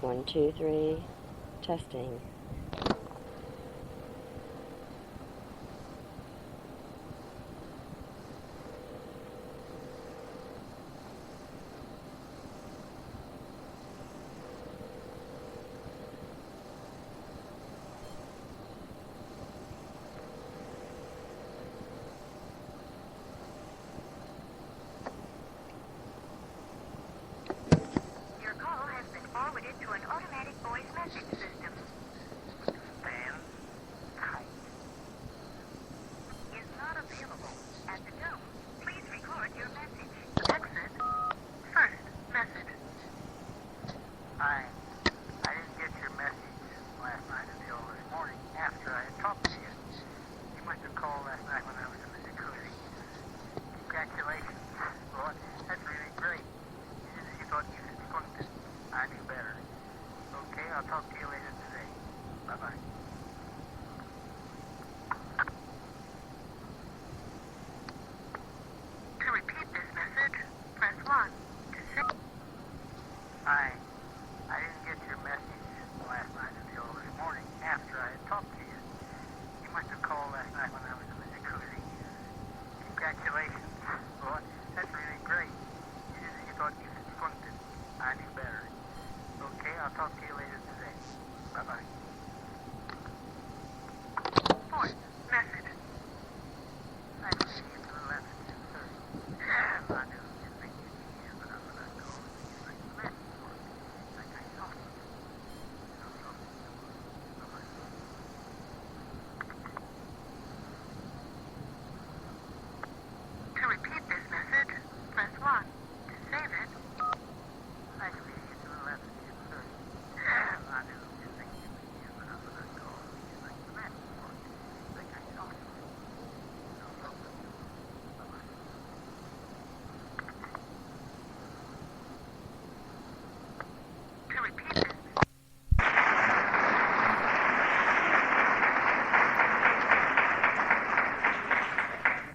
1, 2, 3, testing.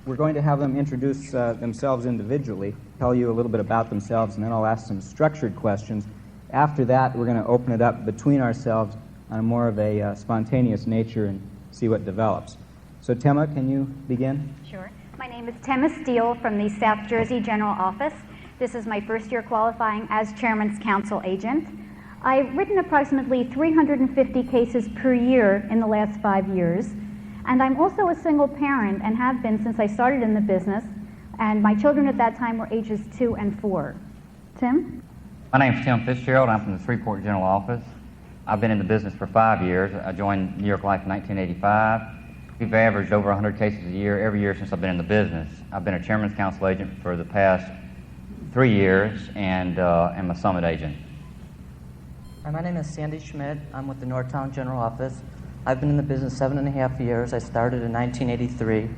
We're going to have them introduce themselves individually, tell you a little bit about themselves, and then I'll ask some structured questions. After that, we're going to open it up between ourselves on a more of a spontaneous nature and see what develops. So, Tema, can you begin? Sure. My name is Tema Steele from the South Jersey General Office. This is my first year qualifying as Chairman's Counsel Agent. I've written approximately 350 cases per year in the last 5 years. And I'm also a single parent and have been since I started in the business, and my children at that time were ages 2 and 4. Tim? My name is Tim Fitzgerald. I'm from the Shreveport General Office. I've been in the business for 5 years. I joined New York Life in 1985. We've averaged over 100 cases a year every year since I've been in the business. I've been a Chairman's Counsel Agent for the past 3 years and am a Summit Agent. Hi, my name is Sandy Schmidt. I'm with the Northtown General Office. I've been in the business 7.5 years. I started in 1983.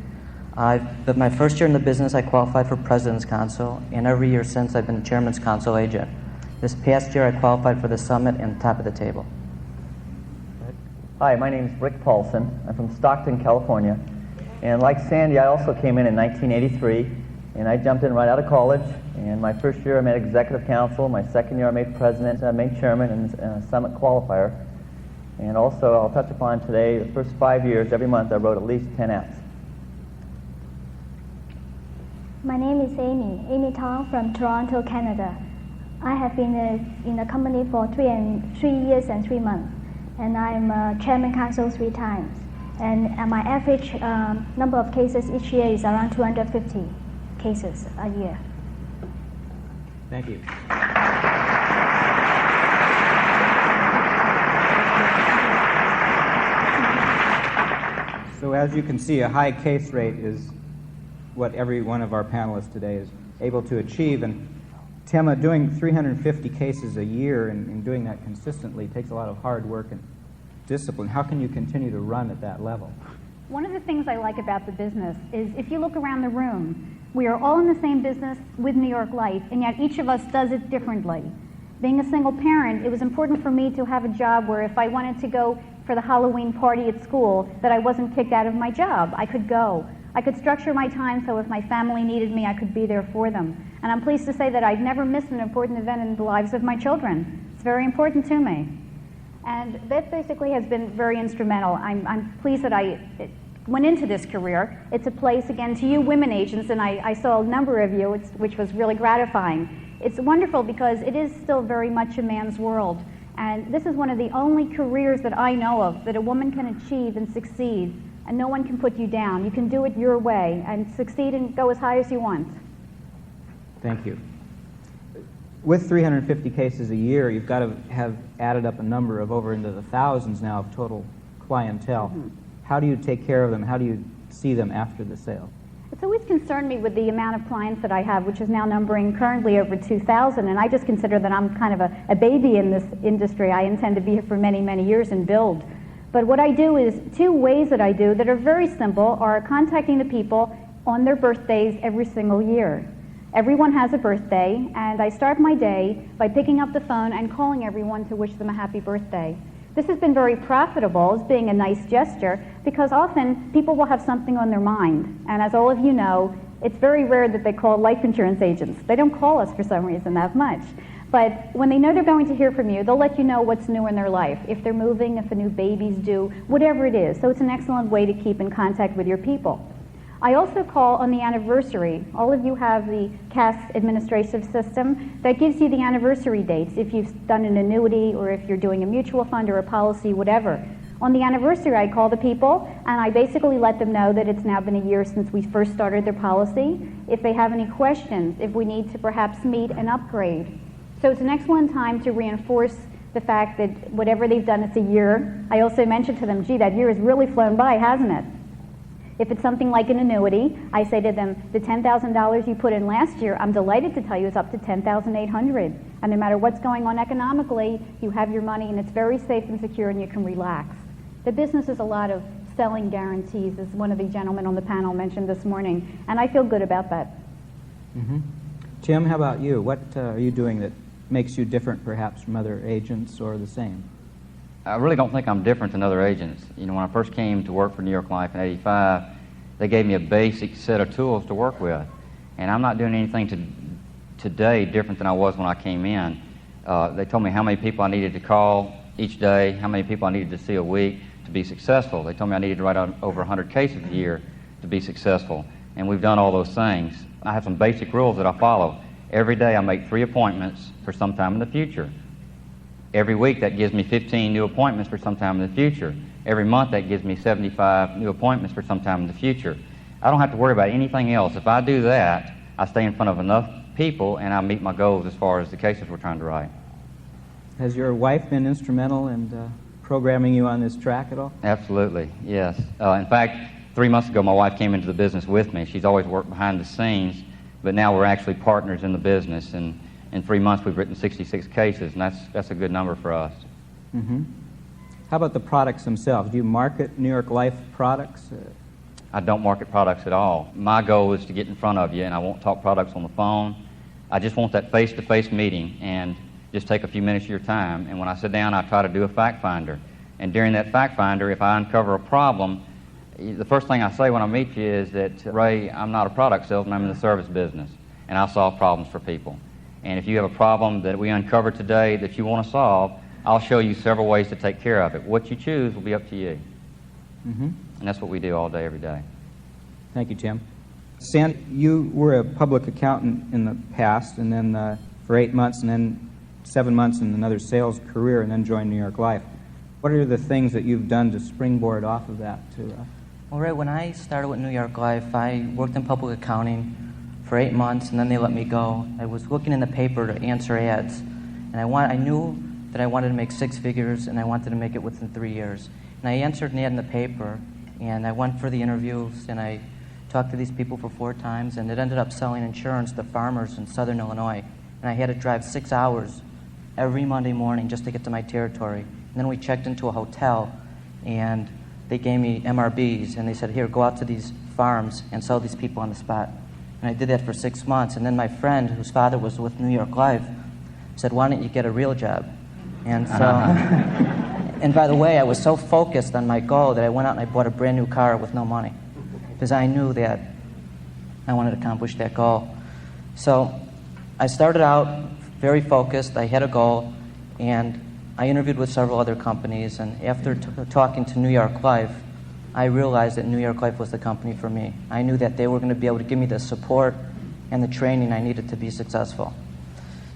My first year in the business, I qualified for President's Counsel, and every year since, I've been the Chairman's Counsel Agent. This past year, I qualified for the Summit and Top of the Table. Hi, my name is Rick Paulson. I'm from Stockton, California. And like Sandy, I also came in 1983, and I jumped in right out of college. And my first year, I made Executive Counsel. My second year, I made President, I made Chairman, and Summit Qualifier. And also, I'll touch upon today, the first 5 years, every month, I wrote at least 10 apps. My name is Amy Tong from Toronto, Canada. I have been in the company for 3 years and 3 months, and I'm Chairman Counsel 3 times. And my average number of cases each year is around 250 cases a year. Thank you. So as you can see, a high case rate is what every one of our panelists today is able to achieve. And Tema, doing 350 cases a year and doing that consistently takes a lot of hard work and discipline. How can you continue to run at that level? One of the things I like about the business is if you look around the room, we are all in the same business with New York Life, and yet each of us does it differently. Being a single parent, it was important for me to have a job where if I wanted to go for the Halloween party at school, that I wasn't kicked out of my job. I could go. I could structure my time so if my family needed me, I could be there for them. And I'm pleased to say that I've never missed an important event in the lives of my children. It's very important to me. And that basically has been very instrumental. I'm pleased that I went into this career. It's a place, again, to you women agents, and I saw a number of you, which was really gratifying. It's wonderful because it is still very much a man's world. And this is one of the only careers that I know of that a woman can achieve and succeed, and no one can put you down. You can do it your way and succeed and go as high as you want. Thank you. With 350 cases a year, you've got to have added up a number of over into the thousands now of total clientele. Mm-hmm. How do you take care of them? How do you see them after the sale? It's always concerned me with the amount of clients that I have, which is now numbering currently over 2,000, and I just consider that I'm kind of a baby in this industry. I intend to be here for many, many years and build. But what I do is, two ways that I do that are very simple are contacting the people on their birthdays every single year. Everyone has a birthday, and I start my day by picking up the phone and calling everyone to wish them a happy birthday. This has been very profitable as being a nice gesture because often people will have something on their mind. And as all of you know, it's very rare that they call life insurance agents. They don't call us for some reason that much. But when they know they're going to hear from you, they'll let you know what's new in their life. If they're moving, if a new baby's due, whatever it is. So it's an excellent way to keep in contact with your people. I also call on the anniversary. All of you have the CAS administrative system that gives you the anniversary dates if you've done an annuity or if you're doing a mutual fund or a policy, whatever. On the anniversary, I call the people and I basically let them know that it's now been a year since we first started their policy. If they have any questions, if we need to perhaps meet and upgrade. So it's an excellent time to reinforce the fact that whatever they've done, it's a year. I also mentioned to them, gee, that year has really flown by, hasn't it? If it's something like an annuity, I say to them, the $10,000 you put in last year, I'm delighted to tell you is up to $10,800. And no matter what's going on economically, you have your money and it's very safe and secure and you can relax. The business is a lot of selling guarantees, as one of the gentlemen on the panel mentioned this morning, and I feel good about that. Mm-hmm. Jim, how about you? What are you doing that makes you different perhaps from other agents or the same? I really don't think I'm different than other agents. You know, when I first came to work for New York Life in '85, they gave me a basic set of tools to work with. And I'm not doing anything today different than I was when I came in. They told me how many people I needed to call each day, how many people I needed to see a week to be successful. They told me I needed to write out over 100 cases a year to be successful. And we've done all those things. I have some basic rules that I follow. Every day I make 3 appointments for some time in the future. Every week, that gives me 15 new appointments for some time in the future. Every month, that gives me 75 new appointments for some time in the future. I don't have to worry about anything else. If I do that, I stay in front of enough people and I meet my goals as far as the cases we're trying to write. Has your wife been instrumental in programming you on this track at all? Absolutely, yes. In fact, 3 months ago, my wife came into the business with me. She's always worked behind the scenes, but now we're actually partners in the business. And in 3 months, we've written 66 cases, and that's a good number for us. Mm-hmm. How about the products themselves? Do you market New York Life products? I don't market products at all. My goal is to get in front of you, and I won't talk products on the phone. I just want that face-to-face meeting and just take a few minutes of your time. And when I sit down, I try to do a fact finder. And during that fact finder, if I uncover a problem, the first thing I say when I meet you is that, Ray, I'm not a product salesman, I'm in the service business, and I'll solve problems for people. And if you have a problem that we uncover today that you want to solve, I'll show you several ways to take care of it. What you choose will be up to you. Mm-hmm. And that's what we do all day, every day. Thank you, Tim. Sandy, you were a public accountant in the past, and then for 8 months, and then 7 months in another sales career, and then joined New York Life. What are the things that you've done to springboard off of that to... Well, Ray, when I started with New York Life, I worked in public accounting for 8 months, and then they let me go. I was looking in the paper to answer ads, and I knew that I wanted to make 6 figures, and I wanted to make it within 3 years. And I answered an ad in the paper, and I went for the interviews, and I talked to these people for 4 times, and it ended up selling insurance to farmers in southern Illinois. And I had to drive 6 hours every Monday morning just to get to my territory. And then we checked into a hotel, and they gave me MRBs, and they said, here, go out to these farms and sell these people on the spot. And I did that for 6 months. And then my friend, whose father was with New York Life, said, why don't you get a real job? And so, and by the way, I was so focused on my goal that I went out and I bought a brand new car with no money, because I knew that I wanted to accomplish that goal. So I started out very focused. I had a goal, And I interviewed with several other companies, and after talking to New York Life, I realized that New York Life was the company for me. I knew that they were going to be able to give me the support and the training I needed to be successful.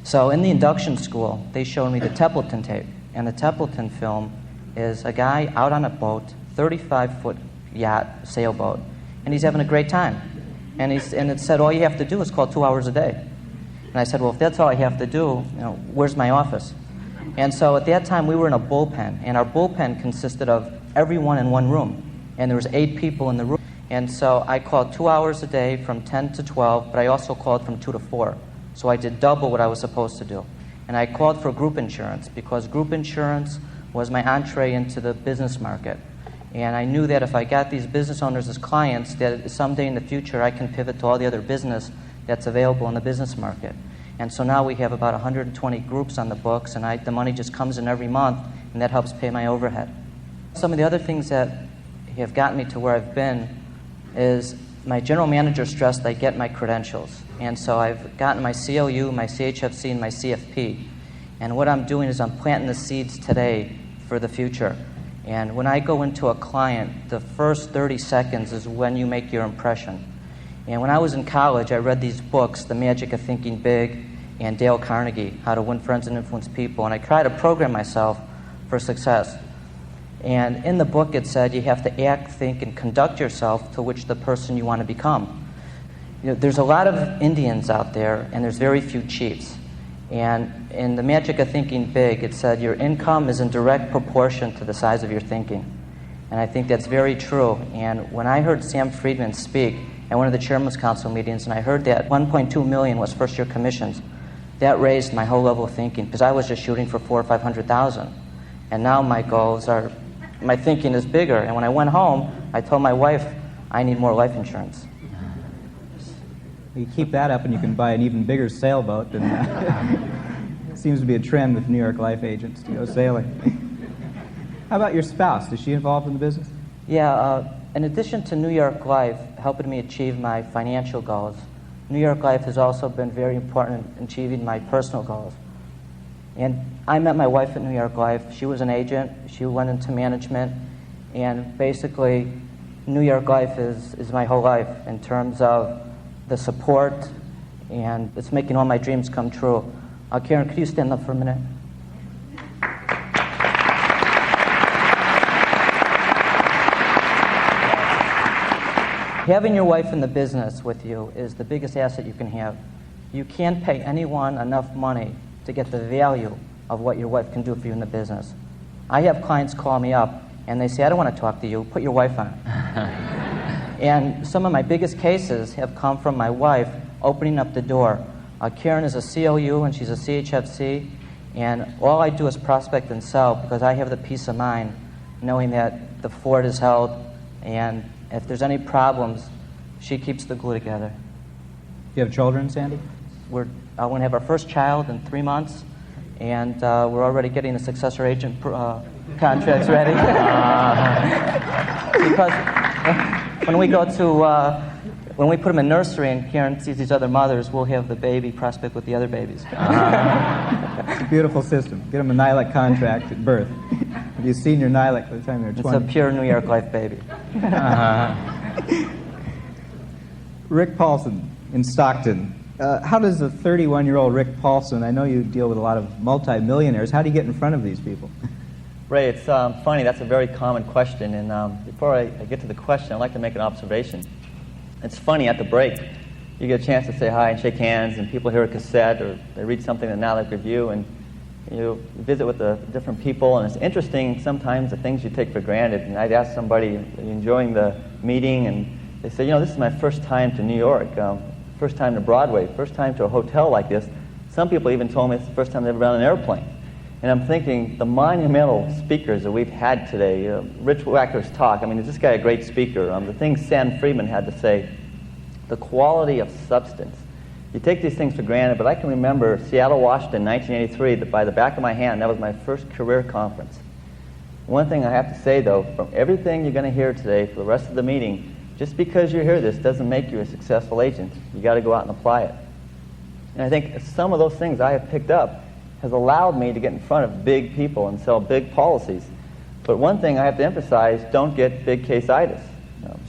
So in the induction school, they showed me the Templeton tape. And the Templeton film is a guy out on a boat, 35-foot yacht, sailboat, and he's having a great time. And it said, all you have to do is call 2 hours a day. And I said, well, if that's all I have to do, where's my office? And so at that time, we were in a bullpen, and our bullpen consisted of everyone in one room. And there was 8 people in the room. And so I called 2 hours a day from 10 to 12, but I also called from 2 to 4. So I did double what I was supposed to do. And I called for group insurance, because group insurance was my entree into the business market. And I knew that if I got these business owners as clients, that someday in the future I can pivot to all the other business that's available in the business market. And so now we have about 120 groups on the books, and the money just comes in every month, and that helps pay my overhead. Some of the other things that have gotten me to where I've been is my general manager stressed I get my credentials. And so I've gotten my CLU, my CHFC, and my CFP. And what I'm doing is I'm planting the seeds today for the future. And when I go into a client, the first 30 seconds is when you make your impression. And when I was in college, I read these books, The Magic of Thinking Big and Dale Carnegie, How to Win Friends and Influence People. And I tried to program myself for success. And in the book it said you have to act, think, and conduct yourself to which the person you want to become. There's a lot of Indians out there, and there's very few chiefs. And in The Magic of Thinking Big, it said your income is in direct proportion to the size of your thinking. And I think that's very true. And when I heard Sam Friedman speak at one of the Chairman's Council meetings, and I heard that 1.2 million was first-year commissions, that raised my whole level of thinking, because I was just shooting for 400,000 or 500,000. And now my goals are, my thinking is bigger. And when I went home, I told my wife, I need more life insurance. You keep that up and you can buy an even bigger sailboat. And seems to be a trend with New York Life agents to go sailing. How about your spouse? Is she involved in the business? Yeah, in addition to New York Life helping me achieve my financial goals, New York Life has also been very important in achieving my personal goals. And I met my wife at New York Life. She was an agent. She went into management. And basically, New York Life is my whole life in terms of the support, and it's making all my dreams come true. Karen, could you stand up for a minute? Having your wife in the business with you is the biggest asset you can have. You can't pay anyone enough money to get the value of what your wife can do for you in the business. I have clients call me up, and they say, I don't want to talk to you, put your wife on. And some of my biggest cases have come from my wife opening up the door. Karen is a CLU and she's a CHFC, and all I do is prospect and sell because I have the peace of mind knowing that the fort is held, and if there's any problems, she keeps the glue together. Do you have children, Sandy? We're going to have our first child in 3 months, and we're already getting the successor agent contracts ready. Because when we go to, when we put them in nursery and Karen sees these other mothers, we'll have the baby prospect with the other babies. It's a beautiful system. Get them a NYL contract at birth. Have you seen your NYL by the time they're 20? It's a pure New York Life baby. Rick Paulson in Stockton. How does a 31-year-old Rick Paulson, I know you deal with a lot of multimillionaires, how do you get in front of these people? Ray, it's funny, that's a very common question, and before I get to the question, I'd like to make an observation. It's funny, at the break, you get a chance to say hi and shake hands, and people hear a cassette, or they read something in the NYL review, and you visit with the different people, and it's interesting sometimes the things you take for granted. And I'd ask somebody, are you enjoying the meeting? And they say, this is my first time to New York, first time to Broadway, first time to a hotel like this. Some people even told me it's the first time they've ever been on an airplane. And I'm thinking, the monumental speakers that we've had today, Rich Wacker's talk, is this guy a great speaker? The things Sam Friedman had to say, the quality of substance. You take these things for granted, but I can remember Seattle, Washington, 1983, that by the back of my hand, that was my first career conference. One thing I have to say, though, from everything you're going to hear today for the rest of the meeting, just because you hear this doesn't make you a successful agent. You got to go out and apply it. And I think some of those things I have picked up has allowed me to get in front of big people and sell big policies. But one thing I have to emphasize, don't get big case-itis.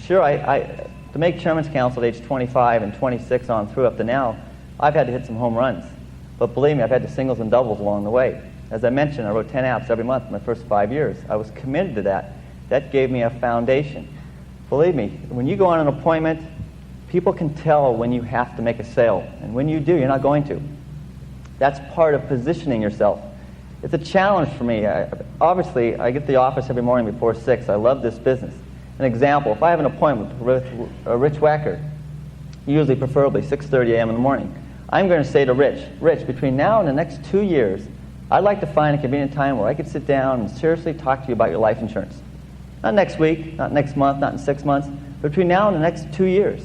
Sure, to make Chairman's Council at age 25 and 26 on through up to now, I've had to hit some home runs. But believe me, I've had the singles and doubles along the way. As I mentioned, I wrote 10 apps every month in my first 5 years. I was committed to that. That gave me a foundation. Believe me, when you go on an appointment, people can tell when you have to make a sale. And when you do, you're not going to. That's part of positioning yourself. It's a challenge for me. Obviously, I get to the office every morning before 6. I love this business. An example, if I have an appointment with Rich Wacker, usually preferably 6:30 a.m. in the morning, I'm going to say to Rich, between now and the next 2 years, I'd like to find a convenient time where I could sit down and seriously talk to you about your life insurance. Not next week, not next month, not in 6 months, but between now and the next 2 years.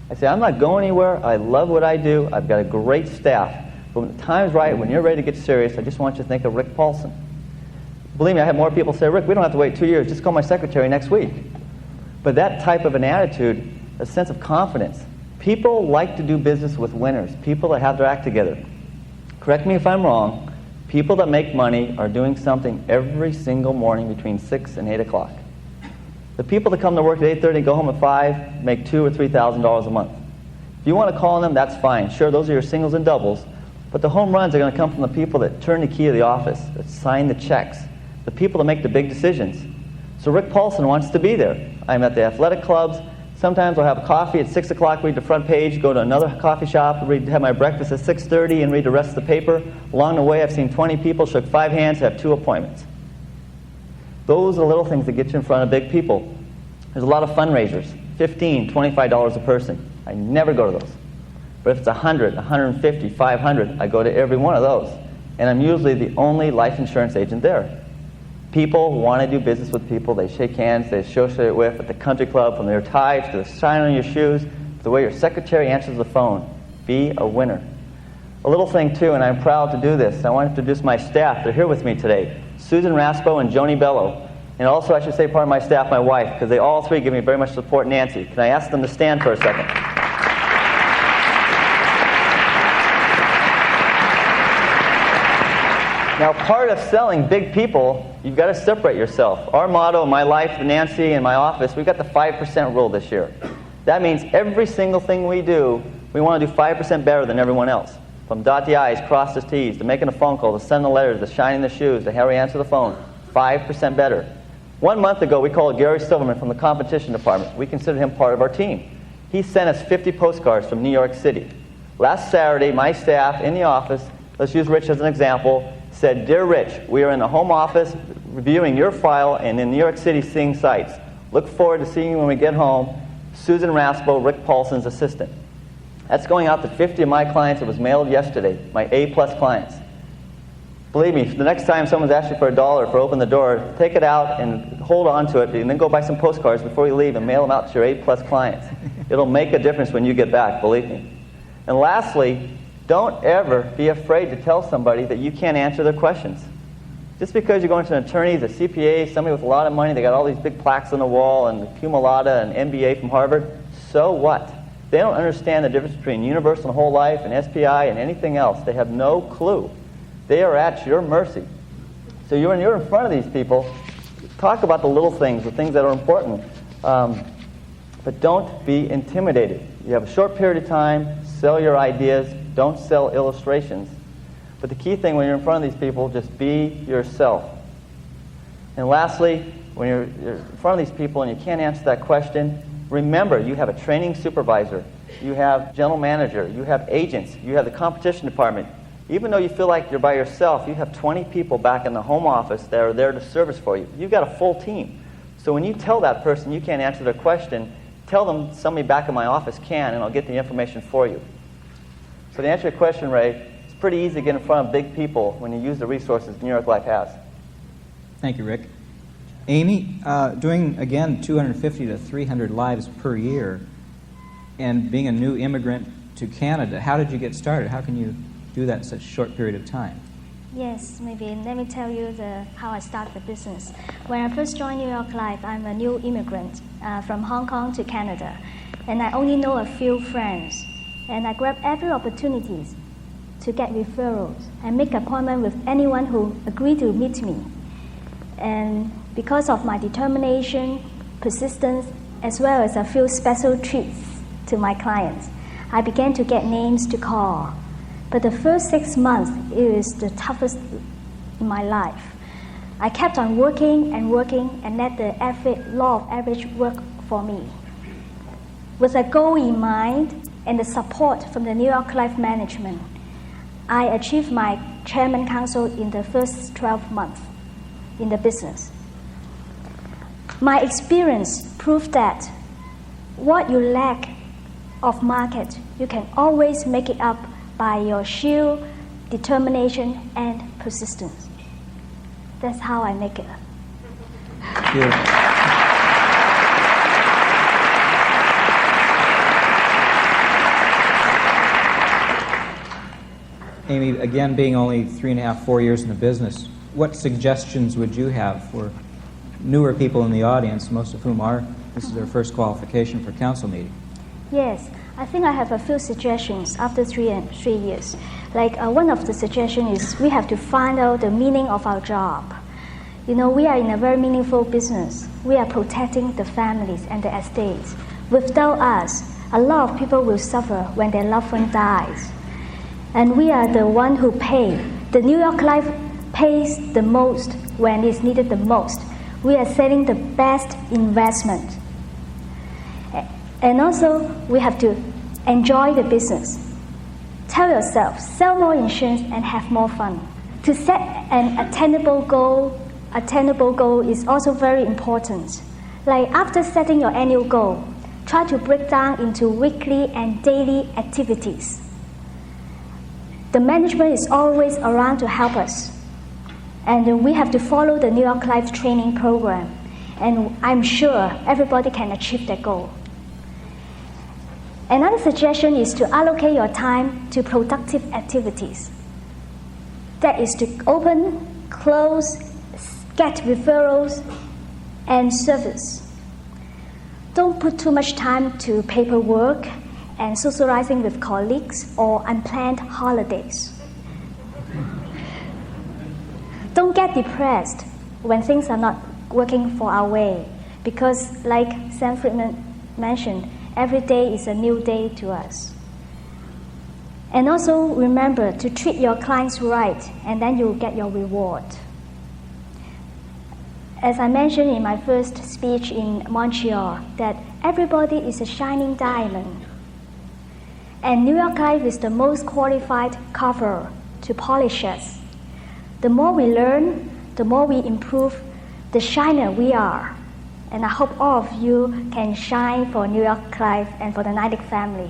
I say, I'm not going anywhere. I love what I do. I've got a great staff. But when the time's right, when you're ready to get serious, I just want you to think of Rick Paulson. Believe me, I have more people say, Rick, we don't have to wait 2 years. Just call my secretary next week. But that type of an attitude, a sense of confidence, people like to do business with winners, people that have their act together. Correct me if I'm wrong. People that make money are doing something every single morning between 6 and 8 o'clock. The people that come to work at 8:30 and go home at 5 make $2,000 or $3,000 a month. If you want to call on them, that's fine. Sure, those are your singles and doubles. But the home runs are going to come from the people that turn the key of the office, that sign the checks, the people that make the big decisions. So Rick Paulson wants to be there. I'm at the athletic clubs. Sometimes I'll have coffee at 6 o'clock, read the front page, go to another coffee shop, have my breakfast at 6:30, and read the rest of the paper. Along the way, I've seen 20 people, shook 5 hands, have 2 appointments. Those are the little things that get you in front of big people. There's a lot of fundraisers, $15, $25 a person. I never go to those. But if it's 100, 150, 500, I go to every one of those. And I'm usually the only life insurance agent there. People want to do business with people. They shake hands, they associate with at the country club, from their ties to the sign on your shoes, to the way your secretary answers the phone. Be a winner. A little thing too, and I'm proud to do this. I want to introduce my staff. They're here with me today. Susan Raspo and Joni Bello. And also, I should say, part of my staff, my wife, because they all three give me very much support. Nancy, can I ask them to stand for a second? Now, part of selling big people, you've got to separate yourself. Our motto in my life, Nancy, and my office, we've got the 5% rule this year. That means every single thing we do, we want to do 5% better than everyone else. From dot the I's, cross the T's, to making a phone call, to sending the letters, to shining the shoes, to Harry answer the phone. 5% better. 1 month ago, we called Gary Silverman from the competition department. We considered him part of our team. He sent us 50 postcards from New York City. Last Saturday, my staff in the office, let's use Rich as an example, said, Dear Rich, we are in the home office reviewing your file and in New York City seeing sites. Look forward to seeing you when we get home. Susan Raspo, Rick Paulson's assistant. That's going out to 50 of my clients. It was mailed yesterday, my A-plus clients. Believe me, the next time someone's asked you for $1 for open the door, take it out and hold on to it, and then go buy some postcards before you leave and mail them out to your A-plus clients. It'll make a difference when you get back, believe me. And lastly, don't ever be afraid to tell somebody that you can't answer their questions. Just because you're going to an attorney, a CPA, somebody with a lot of money, they got all these big plaques on the wall and cum laude and MBA from Harvard, so what? They don't understand the difference between universal and whole life and SPI and anything else. They have no clue. They are at your mercy. So when you're in front of these people, talk about the little things, the things that are important. But don't be intimidated. You have a short period of time, sell your ideas, don't sell illustrations. But the key thing when you're in front of these people, just be yourself. And lastly, when you're in front of these people and you can't answer that question, remember you have a training supervisor, you have general manager, you have agents, you have the competition department. Even though you feel like you're by yourself, you have 20 people back in the home office that are there to service for you. You've got a full team. So when you tell that person you can't answer their question, tell them somebody back in my office can, and I'll get the information for you. So to answer your question, Ray, it's pretty easy to get in front of big people when you use the resources New York Life has. Thank you, Rick. Amy, doing, again, 250 to 300 lives per year, and being a new immigrant to Canada, how did you get started? How can you do that in such a short period of time? Yes, maybe let me tell you how I started the business. When I first joined New York Life, I'm a new immigrant from Hong Kong to Canada, and I only know a few friends. And I grabbed every opportunity to get referrals and make appointment with anyone who agreed to meet me. And because of my determination, persistence, as well as a few special treats to my clients, I began to get names to call. But the first 6 months, it was the toughest in my life. I kept on working and let the law of average work for me. With a goal in mind and the support from the New York Life management, I achieved my chairman council in the first 12 months in the business. My experience proved that what you lack of market, you can always make it up by your sheer determination and persistence. That's how I make it. Thank you. Amy, again, being only 3.5, 4 years in the business, what suggestions would you have for newer people in the audience, most of whom this is their first qualification for council meeting? Yes, I think I have a few suggestions after 3 years. One of the suggestions is we have to find out the meaning of our job. You know, we are in a very meaningful business. We are protecting the families and the estates. Without us, a lot of people will suffer when their loved one dies. And we are the one who pay. The New York Life pays the most when it's needed the most. We are selling the best investment. And also, we have to enjoy the business. Tell yourself, sell more insurance and have more fun. To set an attainable goal is also very important. Like after setting your annual goal, try to break down into weekly and daily activities. The management is always around to help us. And we have to follow the New York Life training program. And I'm sure everybody can achieve their goal. Another suggestion is to allocate your time to productive activities. That is to open, close, get referrals, and service. Don't put too much time to paperwork and socializing with colleagues or unplanned holidays. Don't get depressed when things are not working for our way, because like Sam Friedman mentioned, every day is a new day to us. And also remember to treat your clients right, and then you'll get your reward. As I mentioned in my first speech in Montreal, that everybody is a shining diamond. And New York Life is the most qualified cover to polish us. The more we learn, the more we improve, the shiner we are. And I hope all of you can shine for New York Life and for the Neidig family.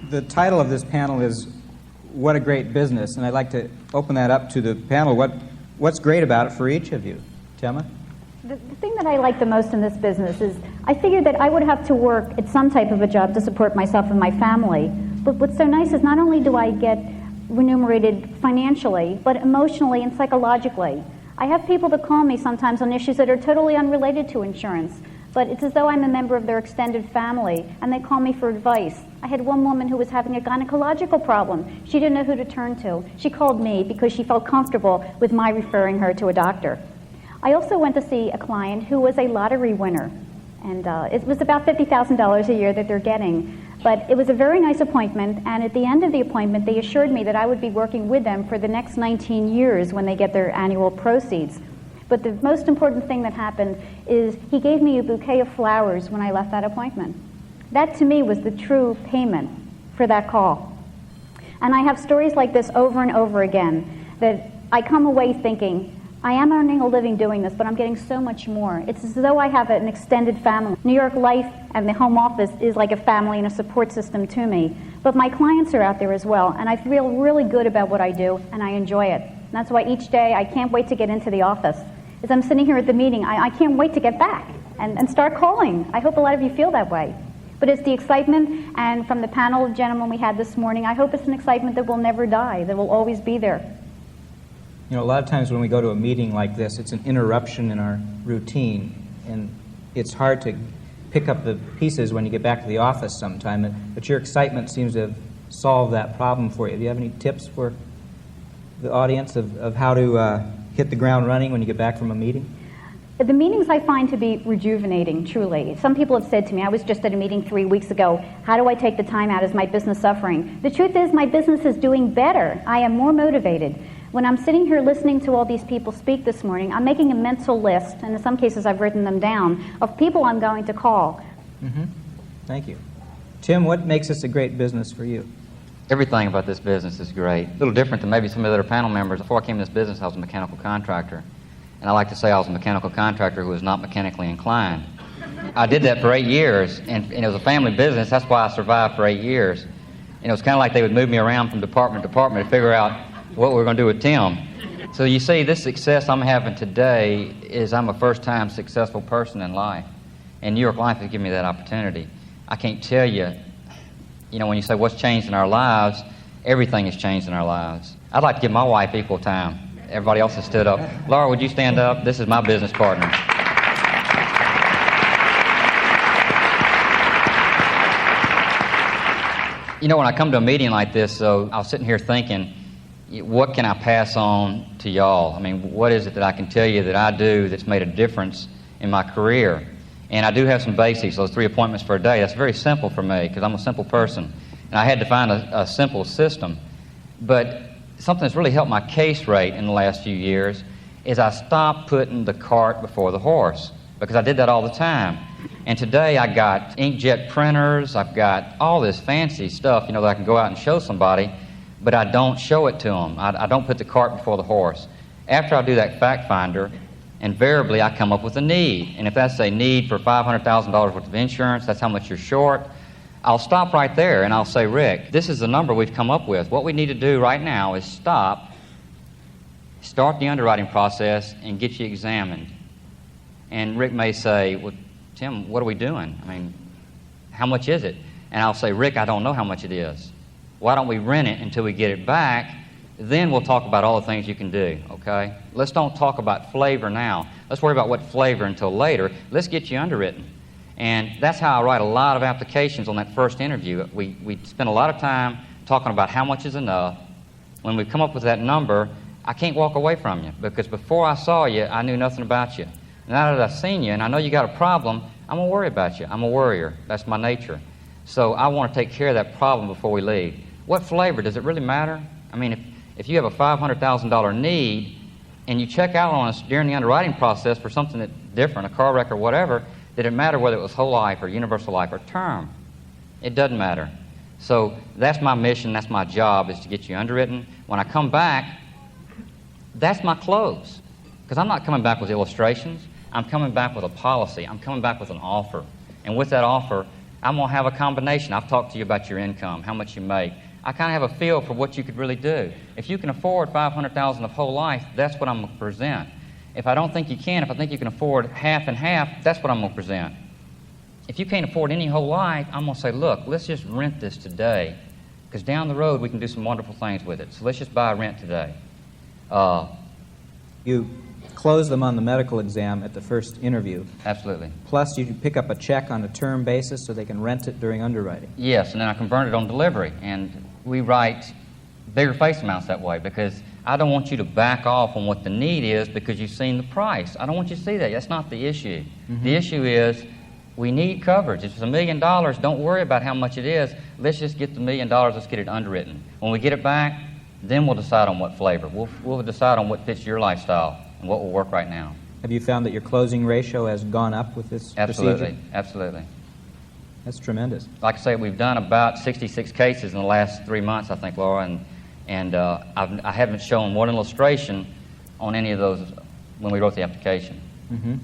The title of this panel is What a Great Business, and I'd like to open that up to the panel. What's great about it for each of you? Tema? The thing that I like the most in this business is I figured that I would have to work at some type of a job to support myself and my family. But what's so nice is not only do I get remunerated financially, but emotionally and psychologically. I have people that call me sometimes on issues that are totally unrelated to insurance, but it's as though I'm a member of their extended family, and they call me for advice. I had one woman who was having a gynecological problem. She didn't know who to turn to. She called me because she felt comfortable with my referring her to a doctor. I also went to see a client who was a lottery winner, and it was about $50,000 a year that they're getting. But it was a very nice appointment, and at the end of the appointment, they assured me that I would be working with them for the next 19 years when they get their annual proceeds. But the most important thing that happened is he gave me a bouquet of flowers when I left that appointment. That, to me, was the true payment for that call. And I have stories like this over and over again, that I come away thinking, I am earning a living doing this, but I'm getting so much more. It's as though I have an extended family. New York Life and the home office is like a family and a support system to me. But my clients are out there as well, and I feel really good about what I do, and I enjoy it. And that's why each day I can't wait to get into the office. As I'm sitting here at the meeting, I can't wait to get back and start calling. I hope a lot of you feel that way. But it's the excitement, and from the panel of gentlemen we had this morning, I hope it's an excitement that will never die, that will always be there. You know, a lot of times when we go to a meeting like this, it's an interruption in our routine. and it's hard to pick up the pieces when you get back to the office sometime. But your excitement seems to have solved that problem for you. Do you have any tips for the audience of how to hit the ground running when you get back from a meeting? The meetings I find to be rejuvenating, truly. Some people have said to me, I was just at a meeting 3 weeks ago, how do I take the time out? Is my business suffering? The truth is my business is doing better. I am more motivated. When I'm sitting here listening to all these people speak this morning, I'm making a mental list, and in some cases I've written them down, of people I'm going to call. Mm-hmm. Thank you. Tim, what makes this a great business for you? Everything about this business is great. A little different than maybe some of the other panel members. Before I came to this business, I was a mechanical contractor. And I like to say I was a mechanical contractor who was not mechanically inclined. I did that for 8 years, and it was a family business. That's why I survived for 8 years. And it was kind of like they would move me around from department to department to figure out what we were going to do with Tim. So you see, this success I'm having today is I'm a first-time successful person in life. And New York Life has given me that opportunity. I can't tell you, when you say what's changed in our lives, everything has changed in our lives. I'd like to give my wife equal time. Everybody else has stood up. Laura, would you stand up? This is my business partner. When I come to a meeting like this, so I was sitting here thinking, what can I pass on to y'all? I mean, what is it that I can tell you that I do that's made a difference in my career? And I do have some basics, those 3 appointments for a day. That's very simple for me because I'm a simple person. And I had to find a simple system. But something that's really helped my case rate in the last few years is I stopped putting the cart before the horse, because I did that all the time. And today I got inkjet printers, I've got all this fancy stuff, that I can go out and show somebody, but I don't show it to them. I don't put the cart before the horse. After I do that fact finder, invariably I come up with a need. And if that's a need for $500,000 worth of insurance, that's how much you're short, I'll stop right there and I'll say, Rick, this is the number we've come up with. What we need to do right now is start the underwriting process, and get you examined. And Rick may say, well, Tim, what are we doing? I mean, how much is it? And I'll say, Rick, I don't know how much it is. Why don't we rent it until we get it back? Then we'll talk about all the things you can do, okay? Let's don't talk about flavor now. Let's worry about what flavor until later. Let's get you underwritten. And that's how I write a lot of applications on that first interview. We spend a lot of time talking about how much is enough. When we come up with that number, I can't walk away from you, because before I saw you, I knew nothing about you. Now that I've seen you and I know you got a problem, I'm going to worry about you. I'm a worrier. That's my nature. So I want to take care of that problem before we leave. What flavor? Does it really matter? I mean, if you have a $500,000 need and you check out on us during the underwriting process for something that's different, a car wreck or whatever, did it matter whether it was whole life or universal life or term? It doesn't matter. So that's my mission, that's my job, is to get you underwritten. When I come back, that's my close. Because I'm not coming back with illustrations. I'm coming back with a policy. I'm coming back with an offer. And with that offer, I'm going to have a combination. I've talked to you about your income, how much you make. I kind of have a feel for what you could really do. If you can afford $500,000 of whole life, that's what I'm going to present. If I don't think you can, if I think you can afford half and half, that's what I'm going to present. If you can't afford any whole life, I'm going to say, look, let's just rent this today, because down the road we can do some wonderful things with it. So let's just buy a rent today. You close them on the medical exam at the first interview. Absolutely. Plus, you pick up a check on a term basis so they can rent it during underwriting. Yes, and then I convert it on delivery. And we write bigger face amounts that way, because I don't want you to back off on what the need is because you've seen the price. I don't want you to see that. That's not the issue. Mm-hmm. The issue is we need coverage. If it's $1 million, don't worry about how much it is. Let's just get the $1 million. Let's get it underwritten. When we get it back, then we'll decide on what flavor. We'll decide on what fits your lifestyle and what will work right now. Have you found that your closing ratio has gone up with this procedure? Absolutely. That's tremendous. Like I say, we've done about 66 cases in the last 3 months, I think, Laura, and I haven't shown one illustration on any of those when we wrote the application. Mm-hmm.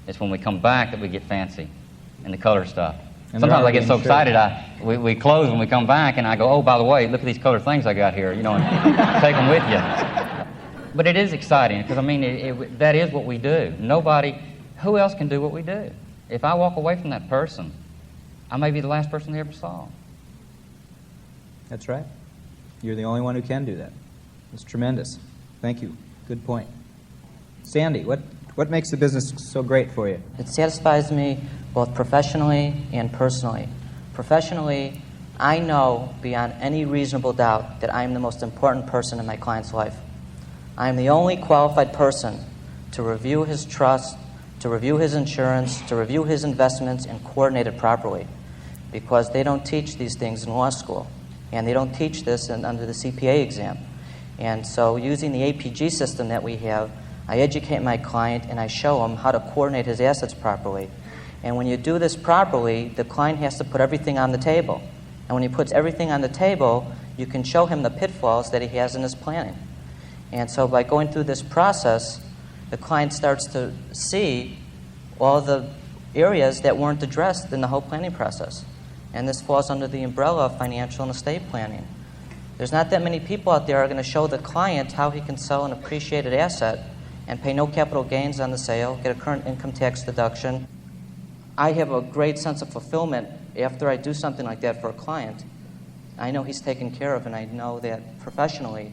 It's when we come back that we get fancy and the color stuff. And sometimes I get so excited, we close when we come back, and I go, oh, by the way, look at these color things I got here, and take them with you. But it is exciting, because, I mean, that is what we do. Who else can do what we do? If I walk away from that person, I may be the last person they ever saw. That's right. You're the only one who can do that. It's tremendous. Thank you. Good point. Sandy, what What makes the business so great for you? It satisfies me both professionally and personally. Professionally, I know beyond any reasonable doubt that I am the most important person in my client's life. I am the only qualified person to review his trust, to review his insurance, to review his investments, and coordinate it properly, because they don't teach these things in law school, and they don't teach this under the CPA exam. And so using the APG system that we have, I educate my client and I show him how to coordinate his assets properly. And when you do this properly, the client has to put everything on the table. And when he puts everything on the table, you can show him the pitfalls that he has in his planning. And so by going through this process, the client starts to see all the areas that weren't addressed in the whole planning process. And this falls under the umbrella of financial and estate planning. There's not that many people out there who are going to show the client how he can sell an appreciated asset and pay no capital gains on the sale, get a current income tax deduction. I have a great sense of fulfillment after I do something like that for a client. I know he's taken care of, and I know that professionally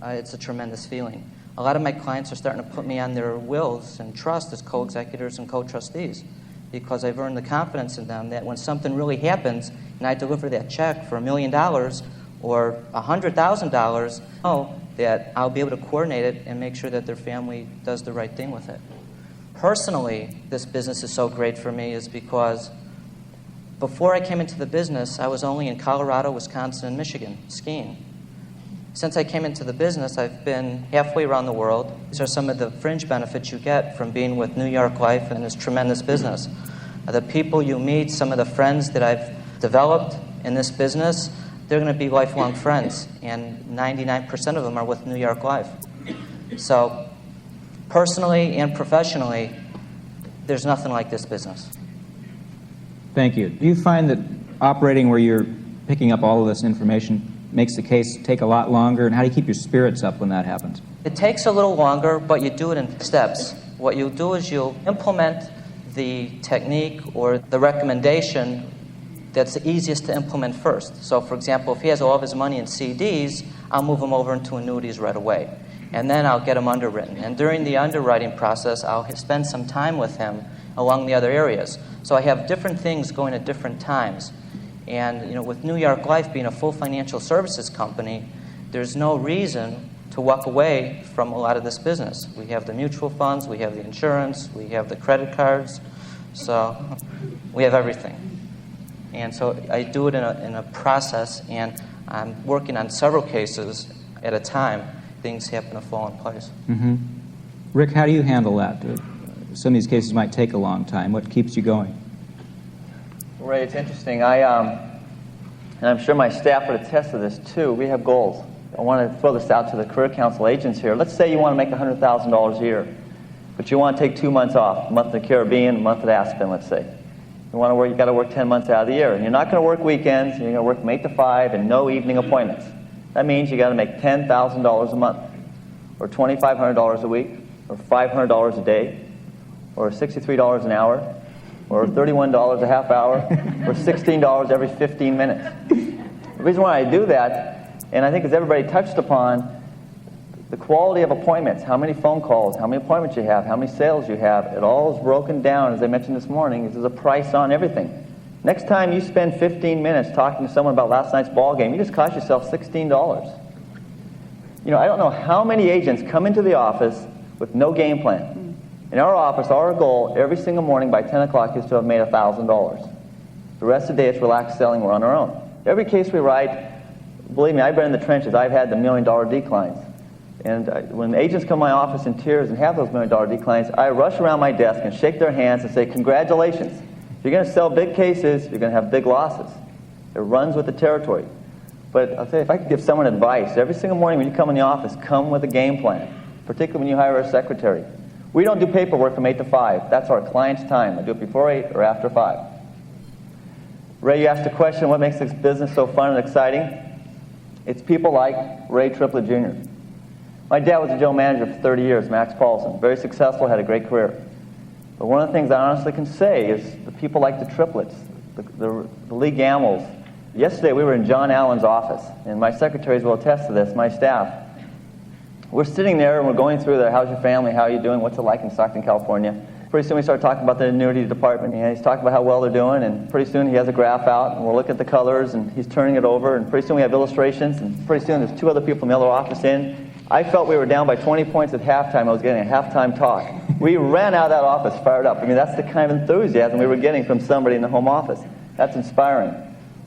it's a tremendous feeling. A lot of my clients are starting to put me on their wills and trust as co-executors and co-trustees, because I've earned the confidence in them that when something really happens and I deliver that check for $1 million or $100,000, I know that I'll be able to coordinate it and make sure that their family does the right thing with it. Personally, this business is so great for me is because before I came into the business, I was only in Colorado, Wisconsin, and Michigan skiing. Since I came into the business, I've been halfway around the world. These are some of the fringe benefits you get from being with New York Life and this tremendous business. The people you meet, some of the friends that I've developed in this business, they're going to be lifelong friends, and 99% of them are with New York Life. So personally and professionally, there's nothing like this business. Thank you. Do you find that operating where you're picking up all of this information makes the case take a lot longer, and how do you keep your spirits up when that happens? It takes a little longer, but you do it in steps. What you'll do is you'll implement the technique or the recommendation that's the easiest to implement first. So, for example, if he has all of his money in CDs, I'll move him over into annuities right away. And then I'll get him underwritten. And during the underwriting process, I'll spend some time with him along the other areas. So I have different things going at different times. And with New York Life being a full financial services company, there's no reason to walk away from a lot of this business. We have the mutual funds, we have the insurance, we have the credit cards, so we have everything. And so I do it in a process, and I'm working on several cases at a time. Things happen to fall in place. Mm-hmm. Rick, how do you handle that? Some of these cases might take a long time. What keeps you going? Ray, it's interesting. And I'm sure my staff would attest to this too. We have goals. I want to throw this out to the career council agents here. Let's say you want to make $100,000 a year, but you want to take 2 months off, a month in the Caribbean, a month at Aspen, let's say. You've got to work 10 months out of the year. And you're not going to work weekends. You're going to work from 8 to 5 and no evening appointments. That means you got to make $10,000 a month, or $2,500 a week, or $500 a day, or $63 an hour, or $31 a half hour, or $16 every 15 minutes. The reason why I do that, and I think as everybody touched upon, the quality of appointments, how many phone calls, how many appointments you have, how many sales you have, it all is broken down, as I mentioned this morning, there's a price on everything. Next time you spend 15 minutes talking to someone about last night's ball game, you just cost yourself $16. I don't know how many agents come into the office with no game plan. In our office, our goal every single morning by 10 o'clock is to have made $1,000. The rest of the day it's relaxed selling, we're on our own. Every case we write, believe me, I've been in the trenches, I've had the $1 million declines. And when agents come to my office in tears and have those $1 million declines, I rush around my desk and shake their hands and say, congratulations. If you're going to sell big cases, you're going to have big losses. It runs with the territory. But I'll tell you, if I could give someone advice, every single morning when you come in the office, come with a game plan, particularly when you hire a secretary. We don't do paperwork from 8 to 5. That's our client's time. I do it before 8 or after 5. Ray, you asked a question, what makes this business so fun and exciting? It's people like Ray Triplett Jr. My dad was a general manager for 30 years, Max Paulson. Very successful, had a great career. But one of the things I honestly can say is the people like the Triplets, the Lee Gambles. Yesterday we were in John Allen's office, and my secretaries will attest to this, my staff. we're sitting there and we're going through the, how's your family, how are you doing, what's it like in Stockton, California. Pretty soon we start talking about the annuity department, and he's talking about how well they're doing, and pretty soon he has a graph out, and we'll look at the colors, and he's turning it over, and pretty soon we have illustrations, and pretty soon there's 2 other people from the other office in. I felt we were down by 20 points at halftime. I was getting a halftime talk. We ran out of that office fired up. I mean, that's the kind of enthusiasm we were getting from somebody in the home office. That's inspiring.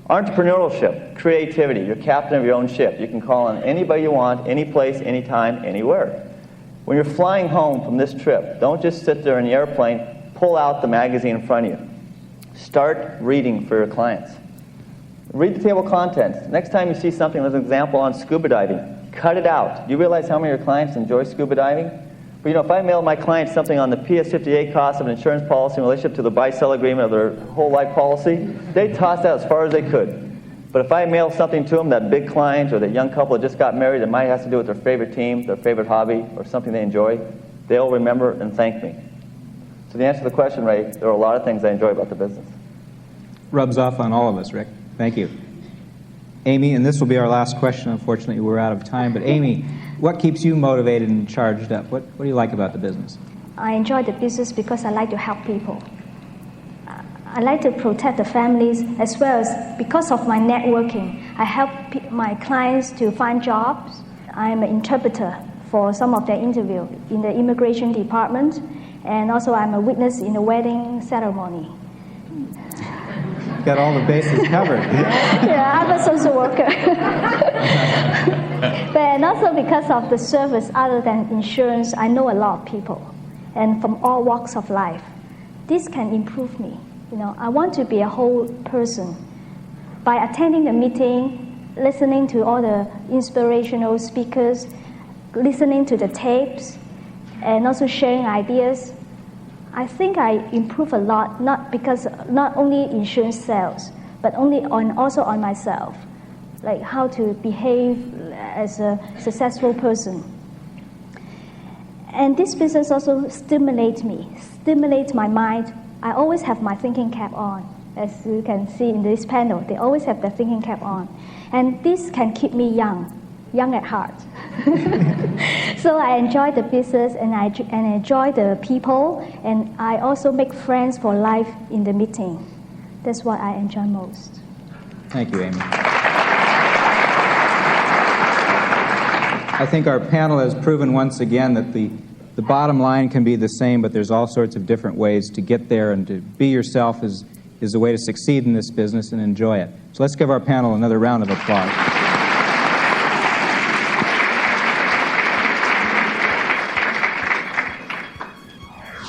Entrepreneurship, creativity. You're captain of your own ship. You can call on anybody you want, any place, anytime, anywhere. When you're flying home from this trip, don't just sit there in the airplane. Pull out the magazine in front of you. Start reading for your clients. Read the table of contents. Next time you see something, there's an example on scuba diving. Cut it out. Do you realize how many of your clients enjoy scuba diving? But if I mail my clients something on the PS58 cost of an insurance policy in relationship to the buy-sell agreement of their whole life policy, they toss that as far as they could. But if I mail something to them, that big client or that young couple that just got married that might have to do with their favorite team, their favorite hobby, or something they enjoy, they'll remember and thank me. So the answer to the question, Ray, there are a lot of things I enjoy about the business. Rubs off on all of us, Rick. Thank you. Amy, and this will be our last question. Unfortunately, we're out of time. But Amy, what keeps you motivated and charged up? What do you like about the business? I enjoy the business because I like to help people. I like to protect the families as well as because of my networking. I help my clients to find jobs. I'm an interpreter for some of their interview in the immigration department, and also I'm a witness in the wedding ceremony. Got all the bases covered. Yeah, I'm a social worker. And also because of the service other than insurance, I know a lot of people and from all walks of life. This can improve me. I want to be a whole person. By attending the meeting, listening to all the inspirational speakers, listening to the tapes, and also sharing ideas, I think I improve a lot, not only insurance sales, but also on myself, like how to behave as a successful person. And this business also stimulates me, stimulates my mind. I always have my thinking cap on. As you can see in this panel, they always have the thinking cap on. And this can keep me young at heart. So I enjoy the business and I enjoy the people, and I also make friends for life in the meeting. That's what I enjoy most. Thank you, Amy. I think our panel has proven once again that the bottom line can be the same, but there's all sorts of different ways to get there, and to be yourself is the way to succeed in this business and enjoy it. So let's give our panel another round of applause.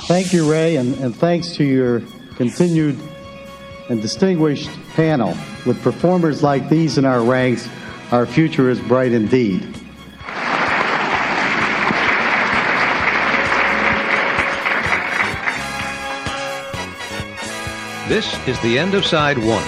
Thank you, Ray, and thanks to your continued and distinguished panel. With performers like these in our ranks, our future is bright indeed. This is the end of side one.